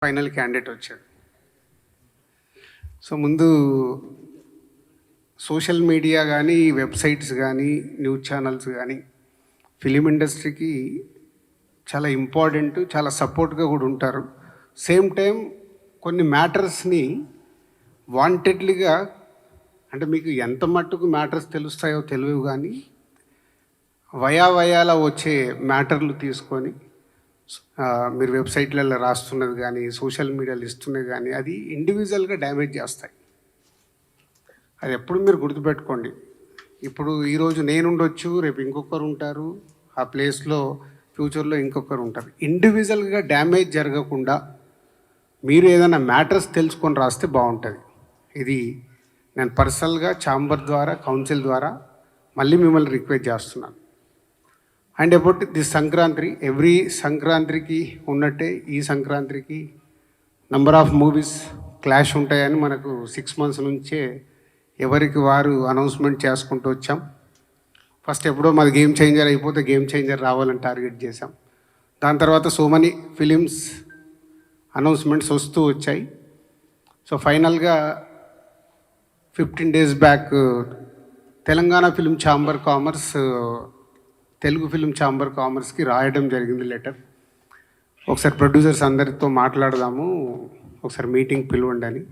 Final candidate వచ్చాడు. So ముందు social media కానీ వెబ్సైట్స్ కానీ న్యూస్ ఛానల్స్ కానీ ఫిలిం ఇండస్ట్రీకి చాలా ఇంపార్టెంట్, చాలా సపోర్ట్గా కూడా ఉంటారు. సేమ్ టైం కొన్ని మ్యాటర్స్ని వాంటెడ్లీగా, అంటే మీకు ఎంత మట్టుకు మ్యాటర్స్ తెలుస్తాయో తెలియవు, కానీ వయాల వచ్చే మ్యాటర్లు తీసుకొని మీరు వెబ్సైట్లలో రాస్తున్నది కానీ సోషల్ మీడియాలో ఇస్తున్నది కానీ అది ఇండివిజువల్గా డ్యామేజ్ చేస్తాయి. అది ఎప్పుడు మీరు గుర్తుపెట్టుకోండి. ఇప్పుడు ఈరోజు నేనుండొచ్చు, రేపు ఇంకొకరు ఉంటారు, ఆ ప్లేస్లో ఫ్యూచర్లో ఇంకొకరు ఉంటారు. ఇండివిజువల్గా డ్యామేజ్ జరగకుండా మీరు ఏదైనా మ్యాటర్స్ తెలుసుకొని రాస్తే బాగుంటుంది. ఇది నేను పర్సనల్గా ఛాంబర్ ద్వారా, కౌన్సిల్ ద్వారా మళ్ళీ మిమ్మల్ని రిక్వెస్ట్ చేస్తున్నాను. And about the Sankranti, every సంక్రాంతికి ఉన్నట్టే ఈ సంక్రాంతికి నంబర్ ఆఫ్ మూవీస్ క్లాష్ ఉంటాయని మనకు 6 months నుంచే ఎవరికి వారు అనౌన్స్మెంట్ చేసుకుంటూ వచ్చాం. ఫస్ట్ ఎప్పుడో మాది గేమ్ చేంజర్ అయిపోతే గేమ్ చేంజర్ రావాలని టార్గెట్ చేశాం. దాని తర్వాత సో మెనీ ఫిలిమ్స్ అనౌన్స్మెంట్స్ వస్తూ వచ్చాయి. సో ఫైనల్గా 15 days back Telangana film chamber commerce Telugu film chamber కామర్స్కి రాయడం జరిగింది లెటర్. ఒకసారి ప్రొడ్యూసర్స్ అందరితో మాట్లాడదాము, ఒకసారి మీటింగ్ పిలవండి అని.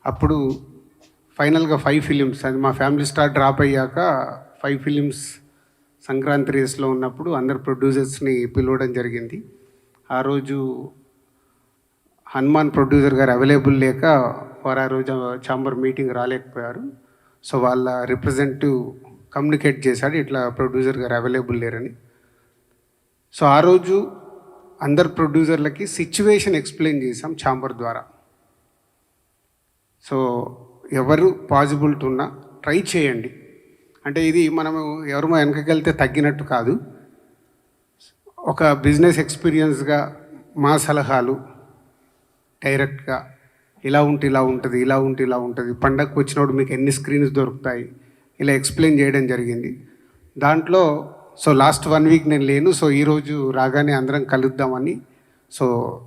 అప్పుడు ఫైనల్గా 5 films, అది మా ఫ్యామిలీ స్టార్ డ్రాప్ అయ్యాక 5 films సంక్రాంతి రేస్లో ఉన్నప్పుడు అందరు ప్రొడ్యూసర్స్ని పిలవడం జరిగింది. ఆ రోజు హనుమాన్ ప్రొడ్యూసర్ గారు అవైలబుల్ లేక వారు ఆ రోజు ఛాంబర్ మీటింగ్ రాలేకపోయారు. సో వాళ్ళ రిప్రజెంటేటివ్ కమ్యూనికేట్ చేశాడు, ఇట్లా ప్రొడ్యూసర్ గారు అవైలబుల్ లేరని. సో ఆ రోజు అందరు ప్రొడ్యూసర్లకి సిచ్యువేషన్ ఎక్స్ప్లెయిన్ చేశాం ఛాంబర్ ద్వారా. సో ఎవరు పాజిబిలిటీ ఉన్నా ట్రై చేయండి. అంటే ఇది మనము ఎవరు వెనకకెళ్తే తగ్గినట్టు కాదు. ఒక బిజినెస్ ఎక్స్పీరియన్స్గా మా సలహాలు డైరెక్ట్గా ఇలా ఉంటే ఇలా ఉంటుంది, ఇలా ఉంటే ఇలా ఉంటుంది, పండగకు వచ్చినప్పుడు మీకు ఎన్ని స్క్రీన్స్ దొరుకుతాయి, ఇలా ఎక్స్ప్లెయిన్ చేయడం జరిగింది. దాంట్లో సో లాస్ట్ 1 week నేను లేను. సో ఈరోజు రాగానే అందరం కలుద్దామని సో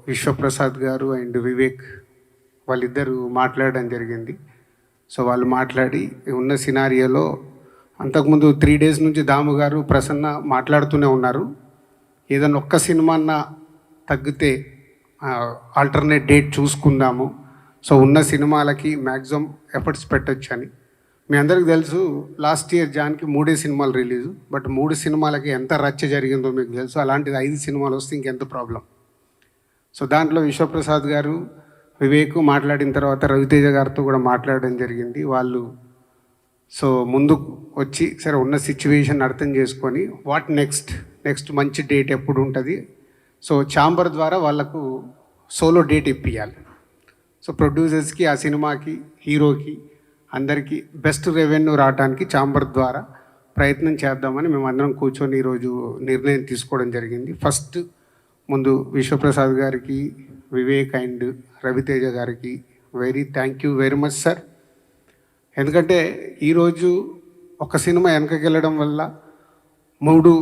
విశ్వప్రసాద్ గారు అండ్ వివేక్ వాళ్ళిద్దరూ మాట్లాడడం జరిగింది. సో వాళ్ళు మాట్లాడి ఉన్న సినారియోలో అంతకుముందు 3 days నుంచి దాము గారు, ప్రసన్న మాట్లాడుతూనే ఉన్నారు. ఏదైనా ఒక్క సినిమా అన్నా తగ్గితే ఆల్టర్నేట్ డేట్ చూసుకుందాము, సో ఉన్న సినిమాలకి మ్యాక్సిమం ఎఫర్ట్స్ పెట్టచ్చు అని. మీ అందరికీ తెలుసు, లాస్ట్ ఇయర్ జాన్కి 3 సినిమాలు రిలీజు, బట్ 3 సినిమాలకి ఎంత రచ్చ జరిగిందో మీకు తెలుసు. అలాంటిది 5 సినిమాలు వస్తే ఇంకెంత ప్రాబ్లం. సో దాంట్లో విశ్వప్రసాద్ గారు, వివేక్ మాట్లాడిన తర్వాత రవితేజ గారితో కూడా మాట్లాడడం జరిగింది. వాళ్ళు సో ముందు వచ్చి సరే ఉన్న సిచ్యువేషన్ అర్థం చేసుకొని వాట్ నెక్స్ట్ మంచి డేట్ ఎప్పుడు ఉంటుంది, సో ఛాంబర్ ద్వారా వాళ్ళకు సోలో డేట్ ఇప్పియాలి. సో ప్రొడ్యూసర్స్కి, ఆ సినిమాకి, హీరోకి అందరికీ బెస్ట్ రెవెన్యూ రావడానికి ఛాంబర్ ద్వారా ప్రయత్నం చేద్దామని మేమందరం కూర్చొని ఈరోజు నిర్ణయం తీసుకోవడం జరిగింది. ఫస్ట్ ముందు విశ్వప్రసాద్ గారికి, వివేక్ అండ్ రవితేజ గారికి thank you very much sir. ఎందుకంటే ఈరోజు ఒక సినిమా వెనకకెళ్ళడం వల్ల 3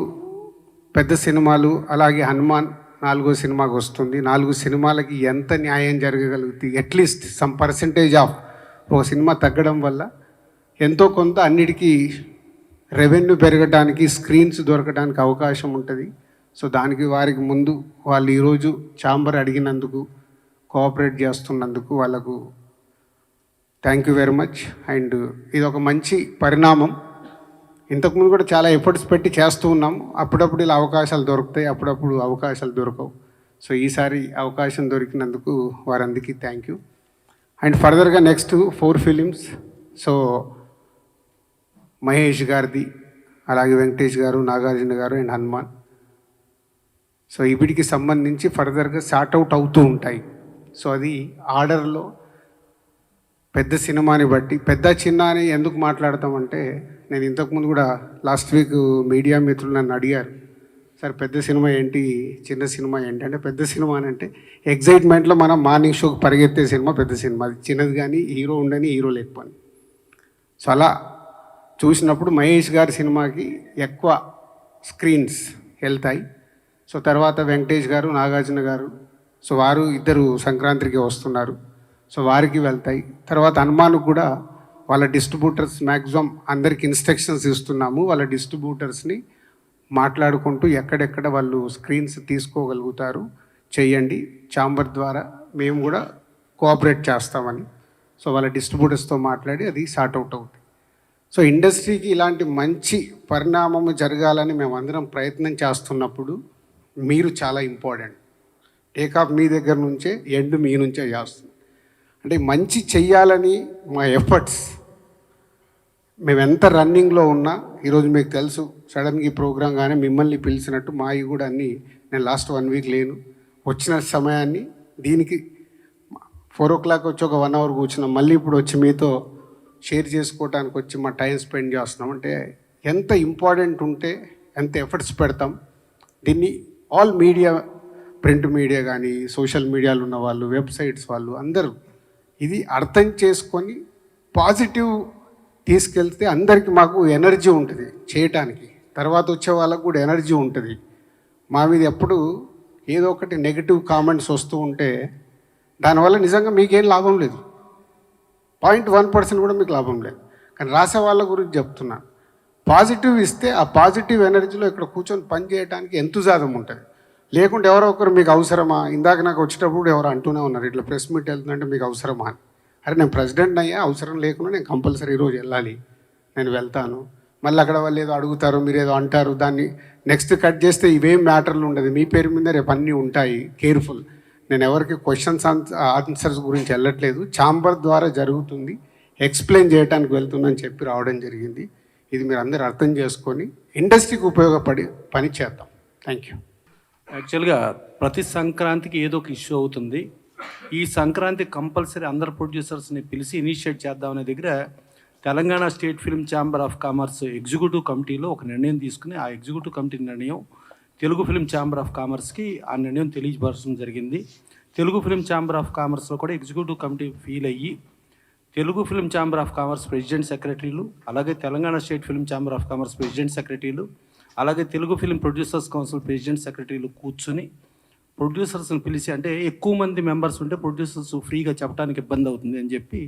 పెద్ద సినిమాలు, అలాగే హనుమాన్ 4వ సినిమాకి వస్తుంది. 4 సినిమాలకి ఎంత న్యాయం జరగగలుగుతుంది? అట్లీస్ట్ సమ్ పర్సంటేజ్ ఆఫ్ ఒక సినిమా తగ్గడం వల్ల ఎంతో కొంత అన్నిటికీ రెవెన్యూ పెరగడానికి, స్క్రీన్స్ దొరకడానికి అవకాశం ఉంటుంది. సో దానికి వారికి ముందు వాళ్ళు ఈరోజు ఛాంబర్ అడిగినందుకు, కోఆపరేట్ చేస్తున్నందుకు వాళ్ళకు thank you very much. And ఇది ఒక మంచి పరిణామం. ఇంతకుముందు కూడా చాలా ఎఫర్ట్స్ పెట్టి చేస్తూ ఉన్నాం. అప్పుడప్పుడు ఇలా అవకాశాలు దొరుకుతాయి, అప్పుడప్పుడు అవకాశాలు దొరకవు. సో ఈసారి అవకాశం దొరికినందుకు వారందరికీ థ్యాంక్ యూ. అండ్ ఫర్దర్గా నెక్స్ట్ 4 films, సో మహేష్ గారిది, అలాగే వెంకటేష్ గారు, నాగార్జున గారు అండ్ హనుమాన్. సో వీటికి సంబంధించి ఫర్దర్గా సార్ట్అవుట్ అవుతూ ఉంటాయి. సో అది ఆర్డర్లో పెద్ద సినిమాని బట్టి, పెద్ద చిన్న అని ఎందుకు మాట్లాడతామంటే, నేను ఇంతకుముందు కూడా లాస్ట్ వీక్ మీడియా మిత్రులు నన్ను అడిగారు, సార్ పెద్ద సినిమా ఏంటి, చిన్న సినిమా ఏంటి అంటే, పెద్ద సినిమా అని అంటే ఎగ్జైట్మెంట్లో మనం మార్నింగ్ షోకి పరిగెత్తే సినిమా పెద్ద సినిమా. అది చిన్నది కానీ హీరో ఉండని, హీరో లేకపోని. సో అలా చూసినప్పుడు మహేష్ గారి సినిమాకి ఎక్కువ స్క్రీన్స్ వెళ్తాయి. సో తర్వాత వెంకటేష్ గారు, నాగార్జున గారు సో వారు ఇద్దరు సంక్రాంతికి వస్తున్నారు. సో వారికి వెళ్తాయి. తర్వాత హనుమాన్కు కూడా వాళ్ళ డిస్ట్రిబ్యూటర్స్ మ్యాక్సిమం అందరికి ఇన్స్ట్రక్షన్స్ ఇస్తున్నాము. వాళ్ళ డిస్ట్రిబ్యూటర్స్ని మాట్లాడుకుంటూ ఎక్కడెక్కడ వాళ్ళు స్క్రీన్స్ తీసుకోగలుగుతారు చేయండి, ఛాంబర్ ద్వారా మేము కూడా కోఆపరేట్ చేస్తామని. సో వాళ్ళ డిస్ట్రిబ్యూటర్స్తో మాట్లాడి అది సార్ట్ అవుట్ అవుతుంది. సో ఇండస్ట్రీకి ఇలాంటి మంచి పరిణామం జరగాలని మేము అందరం ప్రయత్నం చేస్తున్నప్పుడు మీరు చాలా ఇంపార్టెంట్. టేకాఫ్ మీ దగ్గర నుంచే, ఎండ్ మీ నుంచే చేస్తుంది. అంటే మంచి చెయ్యాలని మా ఎఫర్ట్స్ మేము ఎంత రన్నింగ్లో ఉన్నా, ఈరోజు మీకు తెలుసు సడన్గా ఈ ప్రోగ్రాం కానీ మిమ్మల్ని పిలిచినట్టు మావి కూడా అన్నీ, నేను లాస్ట్ 1 వీక్ లేను, వచ్చిన సమయాన్ని దీనికి 4 o'clock వచ్చి ఒక 1 hour కూర్చున్నాం, మళ్ళీ ఇప్పుడు వచ్చి మీతో షేర్ చేసుకోవడానికి వచ్చి మా టైం స్పెండ్ చేస్తున్నాం. అంటే ఎంత ఇంపార్టెంట్ ఉంటే ఎంత ఎఫర్ట్స్ పెడతాం. దీన్ని ఆల్ మీడియా, ప్రింట్ మీడియా కానీ, సోషల్ మీడియాలో ఉన్న వాళ్ళు, వెబ్సైట్స్ వాళ్ళు అందరూ ఇది అర్థం చేసుకొని పాజిటివ్ తీసుకెళ్తే అందరికీ మాకు ఎనర్జీ ఉంటుంది చేయటానికి. తర్వాత వచ్చే వాళ్ళకు కూడా ఎనర్జీ ఉంటుంది. మా మీద ఎప్పుడు ఏదో ఒకటి నెగిటివ్ కామెంట్స్ వస్తూ ఉంటే దానివల్ల నిజంగా మీకేం లాభం లేదు, 0.1% కూడా మీకు లాభం లేదు. కానీ రాసే వాళ్ళ గురించి చెప్తున్నాను. పాజిటివ్ ఇస్తే ఆ పాజిటివ్ ఎనర్జీలో ఇక్కడ కూర్చొని పని చేయడానికి ఎంతుజాదం ఉంటుంది. లేకుంటే ఎవరో ఒకరు మీకు అవసరమా, ఇందాక నాకు వచ్చేటప్పుడు ఎవరు అంటూనే ఉన్నారు ఇట్లా ప్రెస్ మీట్ వెళ్తుందంటే మీకు అవసరమా అని. అరే నేను ప్రెసిడెంట్ అయ్యా, అవసరం లేకుండా నేను కంపల్సరీ ఈరోజు వెళ్ళాలి, నేను వెళ్తాను. మళ్ళీ అక్కడ వాళ్ళు ఏదో అడుగుతారు, మీరు ఏదో అంటారు, దాన్ని నెక్స్ట్ కట్ చేస్తే ఇవేం మ్యాటర్లు ఉండదు, మీ పేరు మీద రేపు అన్నీ ఉంటాయి. కేర్ఫుల్. నేను ఎవరికి క్వశ్చన్స్ ఆన్సర్స్ గురించి వెళ్ళట్లేదు, ఛాంబర్ ద్వారా జరుగుతుంది, ఎక్స్ప్లెయిన్ చేయడానికి వెళ్తుందని చెప్పి రావడం జరిగింది. ఇది మీరు అందరూ అర్థం చేసుకొని ఇండస్ట్రీకి ఉపయోగపడి పని చేద్దాం. Thank you. యాక్చువల్గా ప్రతి సంక్రాంతికి ఏదో ఒక ఇష్యూ అవుతుంది. ఈ సంక్రాంతి కంపల్సరీ అందరు ప్రొడ్యూసర్స్ని పిలిచి ఇనిషియేట్ చేద్దామనే దగ్గర Telangana state film chamber of commerce executive కమిటీలో ఒక నిర్ణయం తీసుకుని, ఆ ఎగ్జిక్యూటివ్ కమిటీ నిర్ణయం తెలుగు ఫిల్మ్ ఛాంబర్ ఆఫ్ కామర్స్కి ఆ నిర్ణయం తెలియపరచడం జరిగింది. తెలుగు ఫిల్మ్ ఛాంబర్ ఆఫ్ కామర్స్లో కూడా ఎగ్జిక్యూటివ్ కమిటీ ఫీల్ అయ్యి Telugu film chamber of commerce president సెక్రటరీలు, అలాగే Telangana state film chamber of commerce president సెక్రటరీలు, అలాగే Telugu film producers council president సెక్రటరీలు కూర్చుని ప్రొడ్యూసర్స్ని పిలిచి, అంటే ఎక్కువ మంది మెంబర్స్ ఉంటే ప్రొడ్యూసర్స్ ఫ్రీగా చెప్పడానికి ఇబ్బంది అవుతుంది అని చెప్పి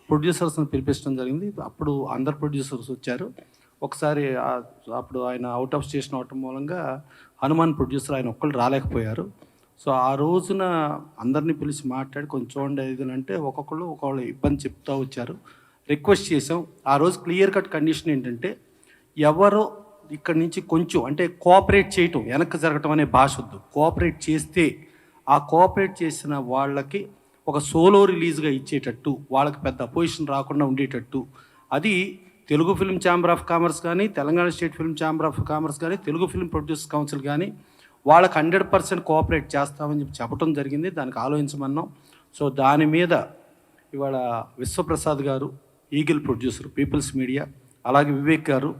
ప్రొడ్యూసర్స్ని పిలిపించడం జరిగింది. అప్పుడు అందరు ప్రొడ్యూసర్స్ వచ్చారు. ఒకసారి అప్పుడు ఆయన అవుట్ ఆఫ్ స్టేషన్ అవటం మూలంగా హనుమాన్ ప్రొడ్యూసర్ ఆయన ఒక్కళ్ళు రాలేకపోయారు. సో ఆ రోజున అందరినీ పిలిచి మాట్లాడి కొంచెం చూడండి ఇది అంటే ఒక్కొక్కళ్ళు ఇబ్బంది చెప్తూ వచ్చారు. రిక్వెస్ట్ చేసాం. ఆ రోజు క్లియర్ కట్ కండిషన్ ఏంటంటే ఎవరో ఇక్కడి నుంచి కొంచెం అంటే కోఆపరేట్ చేయటం, వెనక్కి జరగటం అనే భాష వద్దు. కోఆపరేట్ చేస్తే ఆ కోఆపరేట్ చేసిన వాళ్ళకి ఒక సోలో రిలీజ్గా ఇచ్చేటట్టు, వాళ్ళకి పెద్ద అపోజిషన్ రాకుండా ఉండేటట్టు, అది Telugu film chamber of commerce కానీ, Telangana state film chamber of commerce కానీ, తెలుగు ఫిల్మ్ ప్రొడ్యూసర్స్ కౌన్సిల్ కానీ వాళ్ళకి 100% కోఆపరేట్ చేస్తామని చెప్పి చెప్పడం జరిగింది. దానికి ఆలోచించమన్నాం. సో దాని మీద ఇవాళ విశ్వప్రసాద్ గారు, ఈగిల్ ప్రొడ్యూసర్, పీపుల్స్ మీడియా, అలాగే వివేక్ గారు,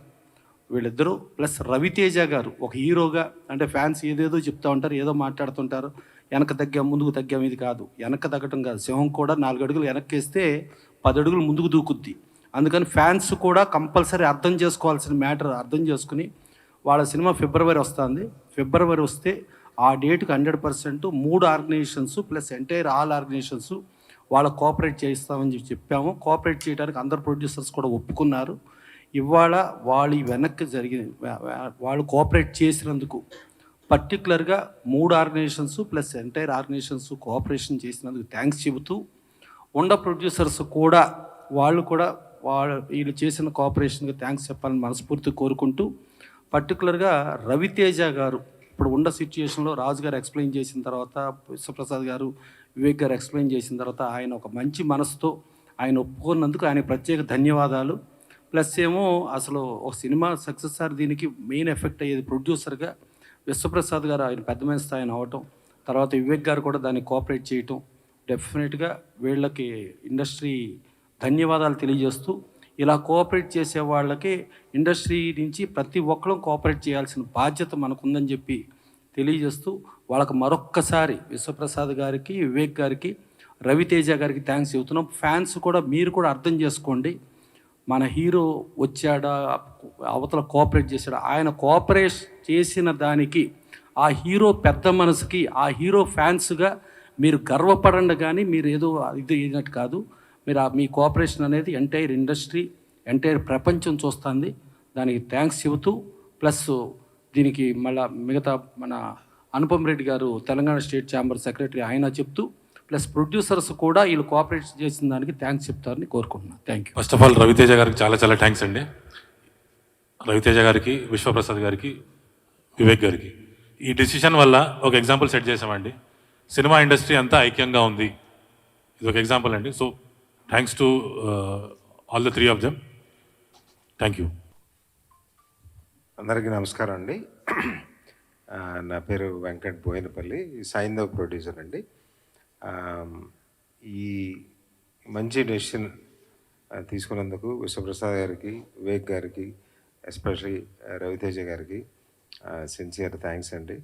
వీళ్ళిద్దరూ ప్లస్ రవితేజ గారు ఒక హీరోగా, అంటే ఫ్యాన్స్ ఏదేదో చెప్తూ ఉంటారు, ఏదో మాట్లాడుతుంటారు, వెనక తగ్గాం ముందుకు తగ్గాం. ఇది కాదు, వెనక తగ్గటం కాదు. సింహం కూడా 4 అడుగులు వెనక్కి వేస్తే 10 అడుగులు ముందుకు దూకుద్ది. అందుకని ఫ్యాన్స్ కూడా కంపల్సరీ అర్థం చేసుకోవాల్సిన మ్యాటర్ అర్థం చేసుకుని, వాళ్ళ సినిమా ఫిబ్రవరి వస్తుంది. ఫిబ్రవరి వస్తే ఆ డేట్కి 100% 3 organizations plus entire all organizations వాళ్ళ కోఆపరేట్ చేస్తామని చెప్పాము. కోఆపరేట్ చేయడానికి అందరు ప్రొడ్యూసర్స్ కూడా ఒప్పుకున్నారు. ఇవాళ వాళ్ళు వెనక్కి వాళ్ళు కోఆపరేట్ చేసినందుకు పర్టికులర్గా 3 organizations plus entire organizations cooperation చేసినందుకు థ్యాంక్స్ చెబుతూ, ప్రొడ్యూసర్స్ కూడా వాళ్ళు వీళ్ళు చేసిన కోఆపరేషన్కి థ్యాంక్స్ చెప్పాలని మనస్ఫూర్తి కోరుకుంటూ, పర్టికులర్గా రవితేజ గారు ఇప్పుడు ఉన్న సిచ్యుయేషన్లో రాజు గారు ఎక్స్ప్లెయిన్ చేసిన తర్వాత, విశ్వప్రసాద్ గారు, వివేక్ గారు ఎక్స్ప్లెయిన్ చేసిన తర్వాత ఆయన ఒక మంచి మనసుతో ఆయన ఒప్పుకున్నందుకు ఆయనకు ప్రత్యేక ధన్యవాదాలు. ప్లస్ ఏమో అసలు ఒక సినిమా సక్సెస్ సార్ దీనికి మెయిన్ ఎఫెక్ట్ అయ్యేది ప్రొడ్యూసర్గా విశ్వప్రసాద్ గారు, ఆయన పెద్ద మనిషి ఆయన అవటం, తర్వాత వివేక్ గారు కూడా దాన్ని కోఆపరేట్ చేయటం, డెఫినెట్గా వీళ్ళకి ఇండస్ట్రీ ధన్యవాదాలు తెలియజేస్తూ, ఇలా కోఆపరేట్ చేసే వాళ్ళకి ఇండస్ట్రీ నుంచి ప్రతి ఒక్కరూ కోఆపరేట్ చేయాల్సిన బాధ్యత మనకుందని చెప్పి తెలియజేస్తూ, వాళ్ళకి మరొక్కసారి విశ్వప్రసాద్ గారికి, వివేక్ గారికి, రవితేజ గారికి థ్యాంక్స్ చెబుతున్నాం. ఫ్యాన్స్ కూడా మీరు కూడా అర్థం చేసుకోండి, మన హీరో వచ్చాడా, అవతల కోఆపరేట్ చేశాడా, ఆయన కోఆపరేట్ చేసిన దానికి ఆ హీరో పెద్ద మనసుకి, ఆ హీరో ఫ్యాన్స్గా మీరు గర్వపడండి, కానీ మీరు ఏదో ఇది అయినట్టు కాదు. మీరు మీ కోఆపరేషన్ అనేది ఎంటైర్ ఇండస్ట్రీ, ఎంటైర్ ప్రపంచం చూస్తుంది. దానికి థ్యాంక్స్ చెబుతూ, ప్లస్ దీనికి మళ్ళీ మిగతా మన అనుపమ్ రెడ్డి గారు తెలంగాణ స్టేట్ ఛాంబర్ సెక్రటరీ, ఆయన చెప్తూ, ప్లస్ ప్రొడ్యూసర్స్ కూడా వీళ్ళు కోఆపరేట్ చేసిన దానికి థ్యాంక్స్ చెప్తారని కోరుకుంటున్నాను. Thank you. First of all Ravi Teja గారికి చాలా చాలా థ్యాంక్స్ అండి. రవితేజ గారికి, విశ్వప్రసాద్ గారికి, వివేక్ గారికి ఈ డిసిషన్ వల్ల ఒక ఎగ్జాంపుల్ సెట్ చేసామండి. సినిమా ఇండస్ట్రీ అంతా ఐక్యంగా ఉంది. ఇది ఒక ఎగ్జాంపుల్ అండి. So thanks to all the 3 of them. Thank you. అందరికీ నమస్కారం అండి. నా పేరు వెంకట్ బోయినపల్లి, సాయిందవ్ ప్రొడ్యూసర్ అండి. ఈ మంచి డెసిషన్ తీసుకున్నందుకు విశ్వప్రసాద్ గారికి, వివేక్ గారికి, ఎస్పెషలీ రవితేజ గారికి సిన్సియర్ థ్యాంక్స్ అండి.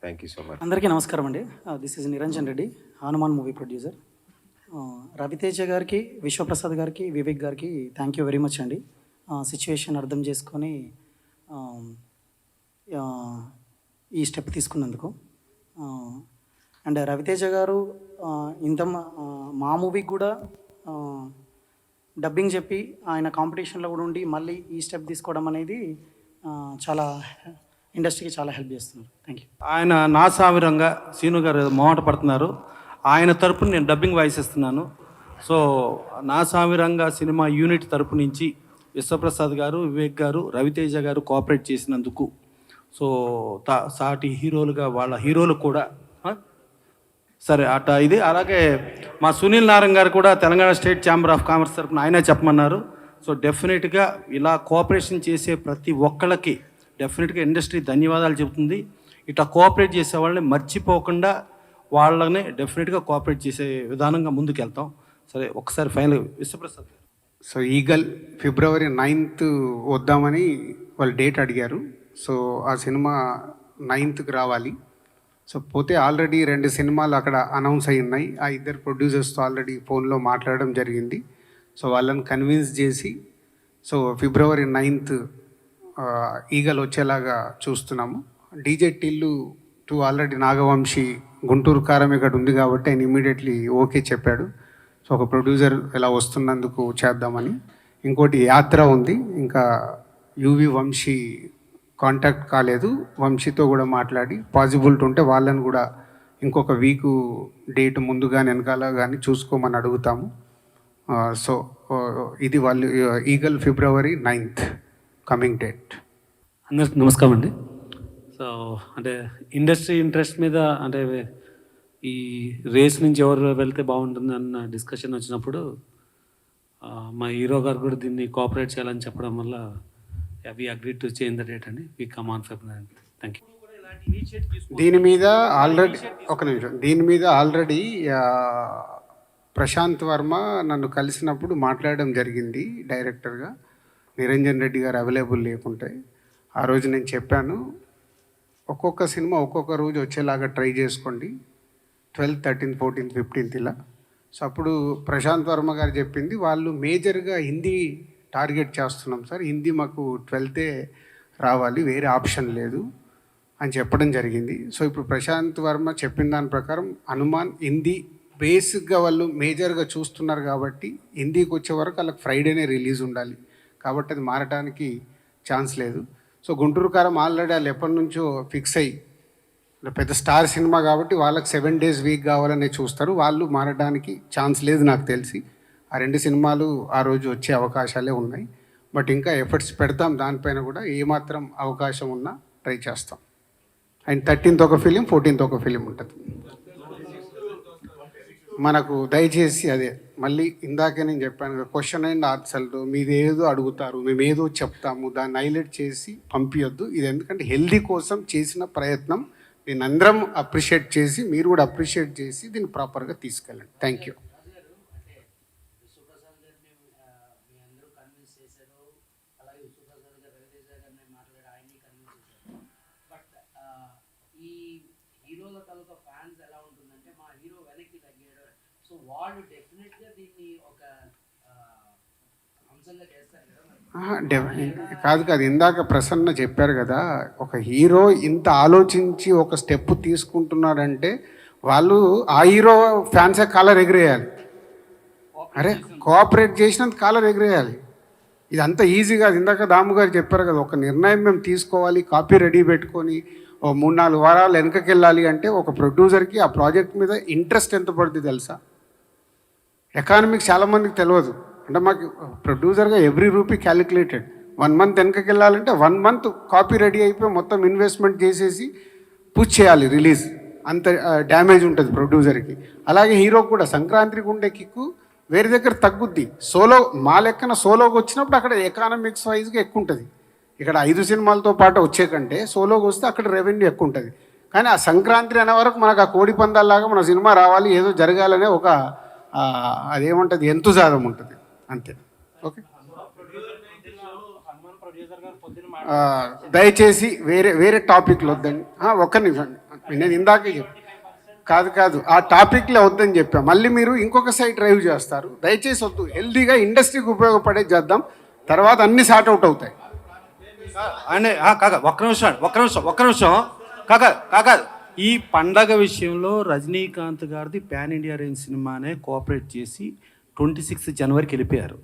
Thank you so much. అందరికీ నమస్కారం అండి. This is Niranjan Reddy, Hanuman movie producer. Ravi Teja గారికి, విశ్వప్రసాద్ గారికి, వివేక్ గారికి థ్యాంక్ యూ వెరీ మచ్ అండి. సిచ్యువేషన్ అర్థం చేసుకొని ఈ స్టెప్ తీసుకున్నందుకు. అండ్ రవితేజ గారు ఇంత మా మూవీకి కూడా డబ్బింగ్ చెప్పి ఆయన కాంపిటీషన్లో కూడా ఉండి మళ్ళీ ఈ స్టెప్ తీసుకోవడం అనేది చాలా ఇండస్ట్రీకి చాలా హెల్ప్ చేస్తున్నారు. Thank you. ఆయన నా సావిరంగా సీను గారు మొహమాట పడుతున్నారు. ఆయన తరపున నేను డబ్బింగ్ వాయిస్ ఇస్తున్నాను. సో నా సావిరంగా సినిమా యూనిట్ తరపు నుంచి విశ్వప్రసాద్ గారు, వివేక్ గారు, రవితేజ గారు కోఆపరేట్ చేసినందుకు, సో సాటి హీరోలుగా వాళ్ళ హీరోలు కూడా సరే అట ఇది. అలాగే మా సునీల్ నారాయణ గారు కూడా Telangana state chamber of commerce తరపున ఆయనే చెప్పమన్నారు. సో డెఫినెట్గా ఇలా కోఆపరేషన్ చేసే ప్రతి ఒక్కళ్ళకి డెఫినెట్గా ఇండస్ట్రీ ధన్యవాదాలు చెబుతుంది. ఇట్లా కోఆపరేట్ చేసే వాళ్ళని మర్చిపోకుండా వాళ్ళని డెఫినెట్గా కోఆపరేట్ చేసే విధానంగా ముందుకు వెళ్తాం. సరే ఒకసారి ఫైనల్ విశ్వప్రసాద్. సో ఈగల్ ఫిబ్రవరి 9th వద్దామని వాళ్ళు డేట్ అడిగారు. సో ఆ సినిమా 9th రావాలి. సో పోతే ఆల్రెడీ 2 సినిమాలు అక్కడ అనౌన్స్ అయి ఉన్నాయి. ఆ 2 ప్రొడ్యూసర్స్తో ఆల్రెడీ ఫోన్లో మాట్లాడడం జరిగింది. సో వాళ్ళని కన్విన్స్ చేసి సో ఫిబ్రవరి 9th ఈగల్ వచ్చేలాగా చూస్తున్నాము. డీజే టిల్లు 2 ఆల్రెడీ నాగవంశీ గుంటూరు కారం ఇక్కడ ఉంది కాబట్టి ఆయన ఇమీడియట్లీ ఓకే చెప్పాడు. సో ఒక ప్రొడ్యూసర్ ఇలా వస్తున్నందుకు చేద్దామని. ఇంకోటి యాత్ర ఉంది, ఇంకా యువి వంశీ కాంటాక్ట్ కాలేదు. వంశీతో కూడా మాట్లాడి పాసిబిలిటీ ఉంటే వాళ్ళని కూడా ఇంకొక వీకు డేట్ ముందుగా వెనకాల కానీ చూసుకోమని అడుగుతాము. సో ఇది వాళ్ళు ఈగల్ ఫిబ్రవరి 9th కమింగ్ డేట్. అందరికి నమస్కారం అండి. సో అంటే ఇండస్ట్రీ ఇంట్రెస్ట్ మీద అంటే ఈ రేస్ నుంచి ఎవరు వెళ్తే బాగుంటుంది అన్న డిస్కషన్ వచ్చినప్పుడు మా హీరో గారు కూడా దీన్ని కోఆపరేట్ చేయాలని చెప్పడం వల్ల we agree to change the date అండి. We come on February. Thank you. దీని మీద ఆల్రెడీ ఒక నిమిషం, దీని మీద ఆల్రెడీ ప్రశాంత్ వర్మ నన్ను కలిసినప్పుడు మాట్లాడడం జరిగింది డైరెక్టర్గా. నిరంజన్ రెడ్డి గారు అవైలబుల్ లేకుంటే ఆ రోజు నేను చెప్పాను, ఒక్కొక్క సినిమా ఒక్కొక్క రోజు వచ్చేలాగా ట్రై చేసుకోండి, 12th, 13th, 14th, 15th ఇలా. సో అప్పుడు ప్రశాంత్ వర్మ గారు చెప్పింది, వాళ్ళు మేజర్గా హిందీ టార్గెట్ చేస్తున్నాం సార్, హిందీ మాకు 12th రావాలి, వేరే ఆప్షన్ లేదు అని చెప్పడం జరిగింది. సో ఇప్పుడు ప్రశాంత్ వర్మ చెప్పిన దాని ప్రకారం హనుమాన్ హిందీ బేసిక్గా వాళ్ళు మేజర్గా చూస్తున్నారు కాబట్టి హిందీకి వచ్చే వరకు వాళ్ళకి ఫ్రైడేనే రిలీజ్ ఉండాలి కాబట్టి అది మారడానికి ఛాన్స్ లేదు. సో గుంటూరు కారం ఆల్రెడీ వాళ్ళు ఎప్పటి నుంచో ఫిక్స్ అయ్యి పెద్ద స్టార్ సినిమా కాబట్టి వాళ్ళకి 7 days వీక్ కావాలనే చూస్తారు. వాళ్ళు మారడానికి ఛాన్స్ లేదు నాకు తెలిసి. ఆ 2 సినిమాలు ఆ రోజు వచ్చే అవకాశాలే ఉన్నాయి. బట్ ఇంకా ఎఫర్ట్స్ పెడతాం దానిపైన కూడా, ఏమాత్రం అవకాశం ఉన్నా ట్రై చేస్తాం. అండ్ 13th ఒక ఫిలిం, 14th ఒక ఫిలిం ఉంటుంది మనకు. దయచేసి అదే మళ్ళీ ఇందాకే నేను చెప్పాను, క్వశ్చన్ అండ్ ఆన్సర్లు మీరు ఏదో అడుగుతారు, మేము ఏదో చెప్తాము, దాన్ని హైలైట్ చేసి పంపించొద్దు. ఇది ఎందుకంటే హెల్దీ కోసం చేసిన ప్రయత్నం, దీన్ని అందరం అప్రిషియేట్ చేసి మీరు కూడా అప్రిషియేట్ చేసి దీన్ని ప్రాపర్గా తీసుకెళ్ళండి. Thank you. హీరోల తాలూకా ఫ్యాన్స్ ఎలా ఉంటుందంటే మా హీరో వెనక్కి తగ్గాడు, సో వాళ్ళు డెఫినెట్గా దీన్ని ఒక అంశంగా చేస్తారు కదా. కాదు ఇందాక ప్రసన్న చెప్పారు కదా, ఒక హీరో ఇంత ఆలోచించి ఒక స్టెప్ తీసుకుంటున్నాడంటే వాళ్ళు ఆ హీరో ఫ్యాన్సే కాలర్ ఎగిరేయాలి. అరే కోఆపరేట్ చేసినంత కాలర్ ఎగిరేయాలి. ఇది అంత ఈజీ కాదు. ఇందాక దాము గారు చెప్పారు కదా, ఒక నిర్ణయం మేము తీసుకోవాలి, కాపీ రెడీ పెట్టుకొని ఓ 3-4 వారాలు వెనకకి వెళ్ళాలి అంటే ఒక ప్రొడ్యూసర్కి ఆ ప్రాజెక్ట్ మీద ఇంట్రెస్ట్ ఎంత పడుతుంది తెలుసా? ఎకానమిక్స్ చాలామందికి తెలియదు. అంటే మాకు ప్రొడ్యూసర్గా ఎవ్రీ రూపీ క్యాలిక్యులేటెడ్. 1 మంత్ వెనకకి వెళ్ళాలంటే 1 మంత్ కాపీ రెడీ అయిపోయి మొత్తం ఇన్వెస్ట్మెంట్ చేసేసి పుష్ చేయాలి రిలీజ్. అంత డ్యామేజ్ ఉంటుంది ప్రొడ్యూసర్కి. అలాగే హీరోకి కూడా సంక్రాంతికి ఉండే కిక్కు వేరే దగ్గర తగ్గుద్ది. సోలో మా లెక్కన సోలోకి వచ్చినప్పుడు అక్కడ ఎకానమిక్స్ వైజ్గా ఎక్కువ ఉంటుంది. ఇక్కడ 5 సినిమాలతో పాటు వచ్చే కంటే సోలోకి వస్తే అక్కడ రెవెన్యూ ఎక్కువ ఉంటుంది. కానీ ఆ సంక్రాంతి అనే వరకు మనకు ఆ కోడి పందాల్లాగా మన సినిమా రావాలి, ఏదో జరగాలనే ఒక అదేముంటుంది, ఎంతుజాదం ఉంటుంది అంతే. ఓకే, దయచేసి వేరే వేరే టాపిక్లు వద్దండి. ఒక్క నిమిషం, నేను ఇందాకే కాదు ఆ టాపిక్లో వద్దని చెప్పా. మళ్ళీ మీరు ఇంకొక సైడ్ డ్రైవ్ చేస్తారు. దయచేసి వద్దు. హెల్దీగా ఇండస్ట్రీకి ఉపయోగపడే చేద్దాం, తర్వాత అన్ని సార్ట్ అవుట్ అవుతాయి. అంటే ఒక్క నిమిషం కాక ఈ పండగ విషయంలో రజనీకాంత్ గారిది పాన్ ఇండియా రేంజ్ సినిమానే కోఆపరేట్ చేసి 26 జనవరికి వెళ్ళిపోయారు.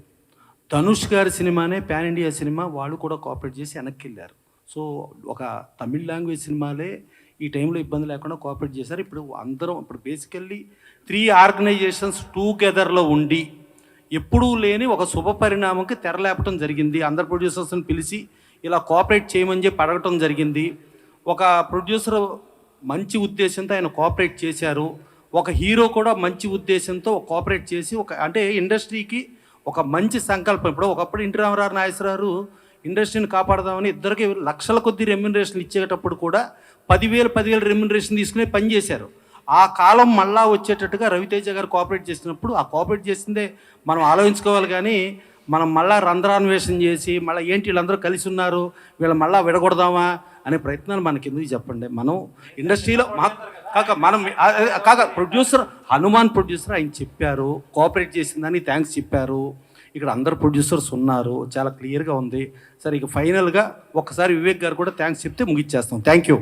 ధనుష్ గారి సినిమానే పాన్ ఇండియా సినిమా, వాళ్ళు కూడా కోఆపరేట్ చేసి వెనక్కి వెళ్ళారు. సో ఒక తమిళ్ లాంగ్వేజ్ సినిమాలే ఈ టైంలో ఇబ్బంది లేకుండా కోఆపరేట్ చేశారు. ఇప్పుడు బేసికల్లీ 3 ఆర్గనైజేషన్స్ టుగెదర్లో ఉండి ఎప్పుడూ లేని ఒక శుభ పరిణామంకి తెరలేపటం జరిగింది. అందరు ప్రొడ్యూసర్స్ని పిలిచి ఇలా కోఆపరేట్ చేయమని చెప్పి అడగటం జరిగింది. ఒక ప్రొడ్యూసర్ మంచి ఉద్దేశంతో ఆయన కోఆపరేట్ చేశారు. ఒక హీరో కూడా మంచి ఉద్దేశంతో కోఆపరేట్ చేసి అంటే ఇండస్ట్రీకి ఒక మంచి సంకల్పం. ఇప్పుడు ఒకప్పుడు ఎన్టీ రామారావు, నాగేశ్వరరావు ఇండస్ట్రీని కాపాడదామని ఇద్దరికి లక్షల కొద్ది రెమ్యునరేషన్ ఇచ్చేటప్పుడు కూడా 10,000 రెమ్యునరేషన్ తీసుకునే పని చేశారు. ఆ కాలం మళ్ళా వచ్చేటట్టుగా రవితేజ గారు కోఆపరేట్ చేసినప్పుడు ఆ కోఆపరేట్ చేసిందే మనం ఆలోచించుకోవాలి. కానీ మనం మళ్ళా రంధ్రాన్వేషణ చేసి మళ్ళీ ఏంటి వీళ్ళందరూ కలిసి ఉన్నారు, వీళ్ళు మళ్ళీ విడగొడదామా అనే ప్రయత్నాలు మనకి ఎందుకు చెప్పండి. మనం ఇండస్ట్రీలో ప్రొడ్యూసర్ హనుమాన్ ప్రొడ్యూసర్ ఆయన చెప్పారు, కోఆపరేట్ చేసిందని థ్యాంక్స్ చెప్పారు. ఇక్కడ అందరు ప్రొడ్యూసర్స్ ఉన్నారు, చాలా క్లియర్గా ఉంది. సరే ఇక ఫైనల్గా ఒక్కసారి వివేక్ గారు కూడా థ్యాంక్స్ చెప్తే ముగిచ్చేస్తాం. Thank you.